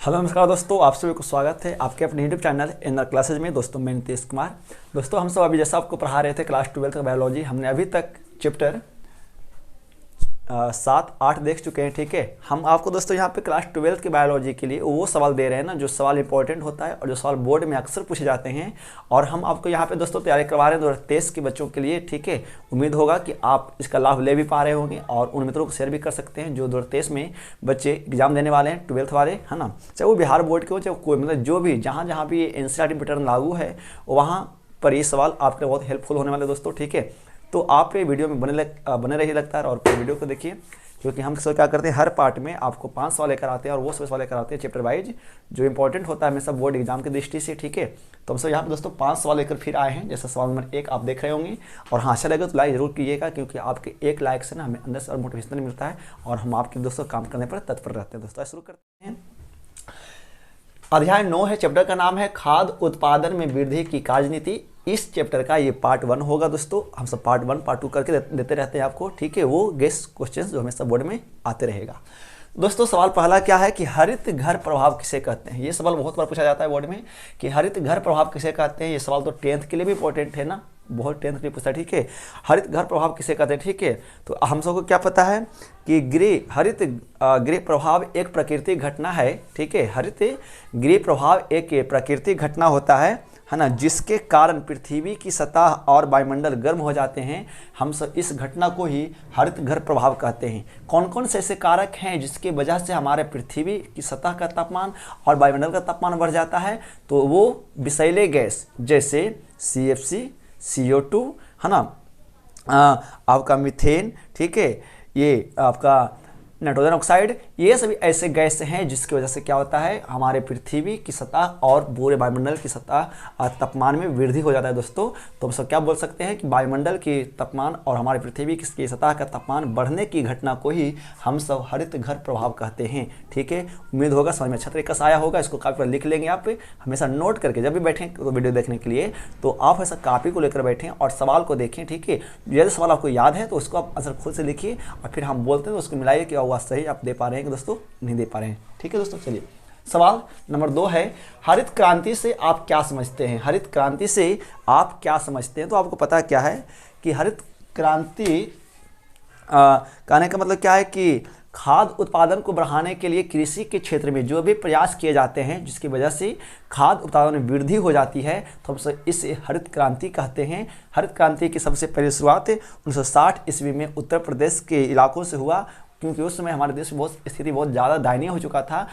Hello नमस्कार दोस्तों, आप सभी को स्वागत है आपके अपने यूट्यूब चैनल इनर क्लासेज में। दोस्तों मैं नीतीश कुमार। दोस्तों हम सब अभी जैसा आपको पढ़ा रहे थे क्लास 12 का बायोलॉजी, हमने अभी तक चैप्टर 7-8 देख चुके हैं। ठीक है, हम आपको दोस्तों यहाँ पे क्लास 12 की बायोलॉजी के लिए वो सवाल दे रहे हैं ना, जो सवाल इंपॉर्टेंट होता है और जो सवाल बोर्ड में अक्सर पूछे जाते हैं। और हम आपको यहाँ पे दोस्तों तैयारी करवा रहे हैं 2023 के बच्चों के लिए। ठीक है, उम्मीद होगा कि आप इसका लाभ ले भी पा रहे होंगे और उन मित्रों को शेयर भी कर सकते हैं जो 2023 में बच्चे एग्जाम देने वाले हैं, 12th वाले, है ना। चाहे वो बिहार बोर्ड के हो, चाहे कोई, मतलब जो भी जहाँ भी एनसीईआरटी पैटर्न लागू है वहाँ पर ये सवाल आपके बहुत हेल्पफुल होने वाले दोस्तों। ठीक है, तो आप ये वीडियो में बने रहिए लगता है और पूरी वीडियो को देखिए, क्योंकि हम सब क्या करते हैं, हर पार्ट में आपको 5 सवाल लेकर आते हैं और वो सवाल लेकर आते हैं चैप्टर वाइज, जो इंपॉर्टेंट होता है हमेशा बोर्ड एग्जाम की दृष्टि से। ठीक है, तो हम सब यहाँ पे दोस्तों 5 सवाल लेकर फिर आए हैं। जैसा सवाल नंबर 1 आप देख रहे होंगे, और हाँ अच्छा लगे तो लाइक जरूर कीजिएगा, क्योंकि आपके एक लाइक से ना हमें अंदर से और मोटिवेशन मिलता है और हम आपके दोस्तों काम करने पर तत्पर रहते हैं। दोस्तों शुरू करते हैं। अध्याय 9 है, चैप्टर का नाम है खाद्य उत्पादन में वृद्धि की कार्यनीति। इस चैप्टर का ये पार्ट 1 होगा दोस्तों। हम सब पार्ट 1 पार्ट 2 करके देते रहते हैं आपको। ठीक है, वो गेस क्वेश्चंस जो हमेशा बोर्ड में आते रहेगा। दोस्तों सवाल पहला क्या है कि हरित घर प्रभाव किसे कहते हैं। ये सवाल बहुत बार पूछा जाता है बोर्ड में कि हरित घर प्रभाव किसे कहते हैं। ये सवाल तो 10th के लिए भी इंपॉर्टेंट है ना, बहुत 10th के लिए पूछता है। ठीक है, हरित घर प्रभाव किसे कहते हैं। ठीक है, तो हम सबको क्या पता है कि हरित गृह प्रभाव एक प्राकृतिक घटना है। ठीक है, हरित गृह प्रभाव एक प्राकृतिक घटना होता है ना, जिसके कारण पृथ्वी की सतह और वायुमंडल गर्म हो जाते हैं। हम सब इस घटना को ही हरित घर प्रभाव कहते हैं। कौन कौन से ऐसे कारक हैं जिसके वजह से हमारे पृथ्वी की सतह का तापमान और वायुमंडल का तापमान बढ़ जाता है, तो वो विषैले गैस जैसे CFC, CO2, है ना, आपका मीथेन, ठीक है, ये आपका नाइट्रोजन ऑक्साइड, ये सभी ऐसे गैस हैं जिसकी वजह से क्या होता है, हमारे पृथ्वी की सतह और पूरे वायुमंडल की सतह तापमान में वृद्धि हो जाता है दोस्तों। तो हम सब क्या बोल सकते हैं कि वायुमंडल की तापमान और हमारे पृथ्वी की सतह का तापमान बढ़ने की घटना को ही हम सब हरित घर प्रभाव कहते हैं। ठीक है, उम्मीद होगा समझ में अच्छा तरीके से आया होगा। इसको कापी पर लिख लेंगे आप, हमेशा नोट करके जब भी बैठें तो वीडियो देखने के लिए, तो आप ऐसा कापी को लेकर बैठें और सवाल को देखें। ठीक है, यदि सवाल आपको याद है तो उसको आप आंसर खुद से लिखिए और फिर हम बोलते हैं तो उसको मिलाइए कि हुआ सही आप दे पा रहे हैं कि दोस्तों नहीं दे पा रहे हैं। ठीक है दोस्तों, चलिए सवाल नंबर 2 है, हरित क्रांति से आप क्या समझते हैं। हरित क्रांति से आप क्या समझते हैं। तो आपको पता क्या है कि हरित क्रांति कहने का मतलब क्या है कि खाद्य उत्पादन को बढ़ाने के लिए कृषि के क्षेत्र में जो भी प्रयास किए जाते हैं जिसकी वजह से खाद्य उत्पादन में वृद्धि हो जाती है, तो हम इसे हरित क्रांति कहते हैं। हरित क्रांति की सबसे पहली शुरुआत 1960 ईस्वी में उत्तर प्रदेश के इलाकों से हुआ, क्योंकि उस समय हमारे देश में स्थिति बहुत ज़्यादा दयनीय हो चुका था।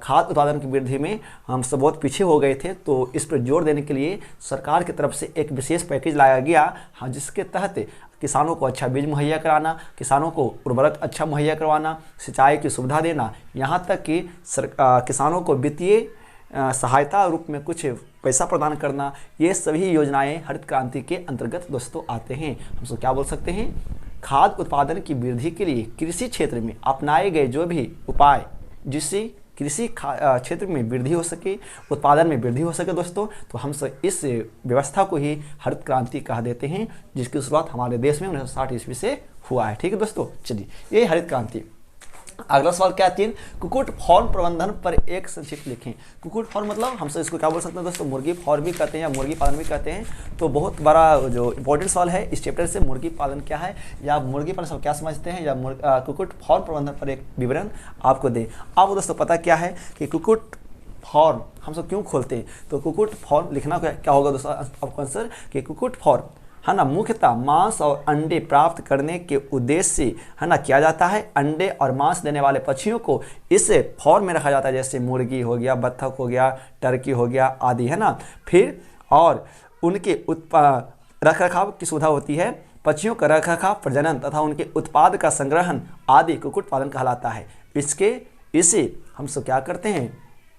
खाद्य उत्पादन की वृद्धि में हम सब बहुत पीछे हो गए थे। तो इस पर जोर देने के लिए सरकार की तरफ से एक विशेष पैकेज लाया गया, हाँ, जिसके तहत किसानों को अच्छा बीज मुहैया कराना, किसानों को उर्वरक अच्छा मुहैया करवाना, सिंचाई की सुविधा देना, यहाँ तक कि किसानों को वित्तीय सहायता रूप में कुछ पैसा प्रदान करना, ये सभी योजनाएं हरित क्रांति के अंतर्गत दोस्तों आते हैं। हम सब क्या बोल सकते हैं, खाद्य उत्पादन की वृद्धि के लिए कृषि क्षेत्र में अपनाए गए जो भी उपाय जिससे कृषि क्षेत्र में वृद्धि हो सके, उत्पादन में वृद्धि हो सके दोस्तों, तो हम सब इस व्यवस्था को ही हरित क्रांति कह देते हैं, जिसकी शुरुआत हमारे देश में 1960 ईस्वी से हुआ है। ठीक है दोस्तों, चलिए ये हरित क्रांति। अगला सवाल क्या है, कुक्कुट फार्म प्रबंधन पर एक संक्षिप्त लिखें। कुक्कुट फार्म मतलब हम सब इसको क्या बोल सकते हैं दोस्तों, मुर्गी फार्म भी कहते हैं या मुर्गी पालन भी कहते हैं। तो बहुत बड़ा जो इंपॉर्टेंट सवाल है इस चैप्टर से, मुर्गी पालन क्या है या मुर्गी पालन सब क्या समझते हैं, या कुक्कुट फार्म प्रबंधन पर एक विवरण आपको दें। आपको दोस्तों पता क्या है कि कुक्कुट फार्म हम सब क्यों खोलते हैं। तो कुक्कुट फार्म लिखना क्या होगा दोस्तों, आपको आंसर कि कुक्कुट फार्म, है ना, मुख्यतः मांस और अंडे प्राप्त करने के उद्देश्य से, है ना, किया जाता है। अंडे और मांस देने वाले पक्षियों को इस फॉर्म में रखा जाता है, जैसे मुर्गी हो गया, बत्तख हो गया, टर्की हो गया आदि, है ना। फिर और उनके रख रखाव की सुविधा होती है। पक्षियों का रख रखाव, प्रजनन तथा उनके उत्पाद का संग्रहण आदि कुक्कुट पालन कहलाता है। इसे हम सब क्या करते हैं,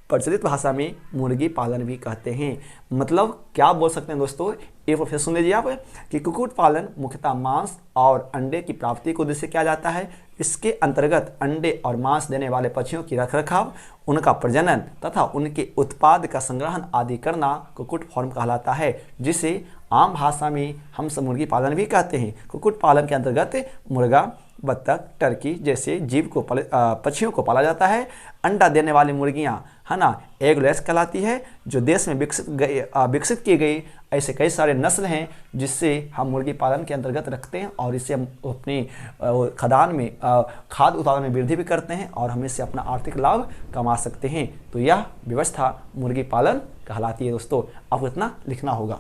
प्रचलित भाषा में मुर्गी पालन भी कहते हैं। मतलब क्या बोल सकते हैं दोस्तों, एक प्रोफेसर सुन लीजिए आप कि कुक्कुट पालन मुख्यतः मांस और अंडे की प्राप्ति को उद्देश्य किया जाता है। इसके अंतर्गत अंडे और मांस देने वाले पक्षियों की रखरखाव, उनका प्रजनन तथा उनके उत्पाद का संग्रहण आदि करना कुक्कुट फार्म कहलाता है, जिसे आम भाषा में हम सब मुर्गी पालन भी कहते हैं। कुक्कुट पालन के अंतर्गत मुर्गा, बत्तख, टर्की जैसे जीव को पक्षियों को पाला जाता है। अंडा देने वाली मुर्गियां है ना एगलेस कहलाती है, जो देश में विकसित की गई ऐसे कई सारे नस्ल हैं जिससे हम मुर्गी पालन के अंतर्गत रखते हैं और इससे हम अपनी खदान में खाद्य उत्पादन में वृद्धि भी करते हैं और हम इससे अपना आर्थिक लाभ कमा सकते हैं। तो यह व्यवस्था मुर्गी पालन कहलाती है। दोस्तों आपको इतना लिखना होगा।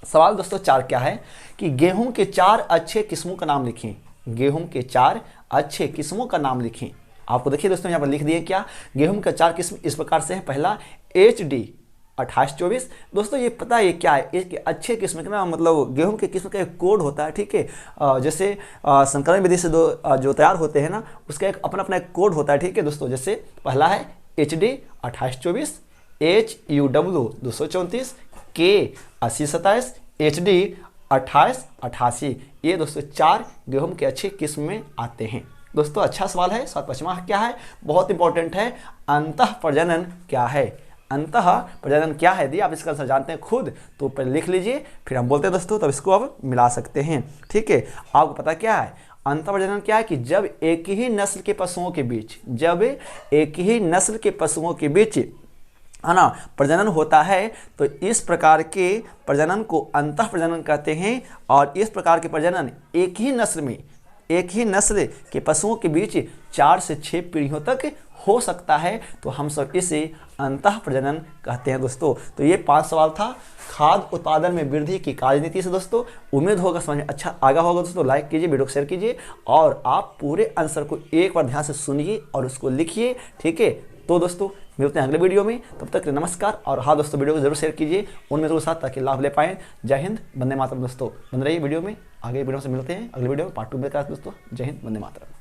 सवाल दोस्तों 4 क्या है कि गेहूं के 4 अच्छे किस्मों का नाम लिखें। गेहूं के 4 अच्छे किस्मों का नाम लिखें। आपको देखिए दोस्तों यहाँ पर लिख दिए क्या, गेहूं का 4 किस्म इस प्रकार से है। पहला HD 2824। दोस्तों ये पता है क्या है, एक अच्छे किस्म का ना मतलब गेहूं के किस्म का एक कोड होता है, ठीक है। जैसे संकरण विधि से जो तैयार होते हैं ना उसका एक अपना एक कोड होता है, ठीक है दोस्तों। जैसे पहला है HD 2824, HUW 234, K 8027, HD 2888। ये दोस्तों 4 गेहूं के अच्छे किस्म में आते हैं। दोस्तों अच्छा सवाल है। 5वां क्या है, बहुत इंपॉर्टेंट है, अंतः प्रजनन क्या है। अंतः प्रजनन क्या है यदि आप इसका आंसर जानते हैं खुद तो पहले लिख लीजिए, फिर हम बोलते हैं दोस्तों, तब इसको अब मिला सकते हैं, ठीक है। आपको पता क्या है अंतः प्रजनन क्या है कि जब एक ही नस्ल के पशुओं के बीच है ना प्रजनन होता है तो इस प्रकार के प्रजनन को अंतः प्रजनन कहते हैं। और इस प्रकार के प्रजनन एक ही नस्ल के पशुओं के बीच 4 से 6 पीढ़ियों तक हो सकता है, तो हम सब इसे अंतः प्रजनन कहते हैं दोस्तों। तो ये 5 सवाल था खाद्य उत्पादन में वृद्धि की कार्यनीति से। दोस्तों उम्मीद होगा समझ में अच्छा आगा होगा। दोस्तों लाइक कीजिए, वीडियो को शेयर कीजिए और आप पूरे आंसर को एक बार ध्यान से सुनिए और उसको लिखिए, ठीक है। तो दोस्तों मिलते हैं अगले वीडियो में, तब तक नमस्कार। और हाँ दोस्तों वीडियो को जरूर शेयर कीजिए उन मित्रों के साथ ताकि लाभ ले पाएं। जय हिंद, वंदे मातरम। दोस्तों बन रही वीडियो में, आगे वीडियो से मिलते हैं अगले वीडियो में पार्ट 2 में। दोस्तों जय हिंद, वंदे मातरम।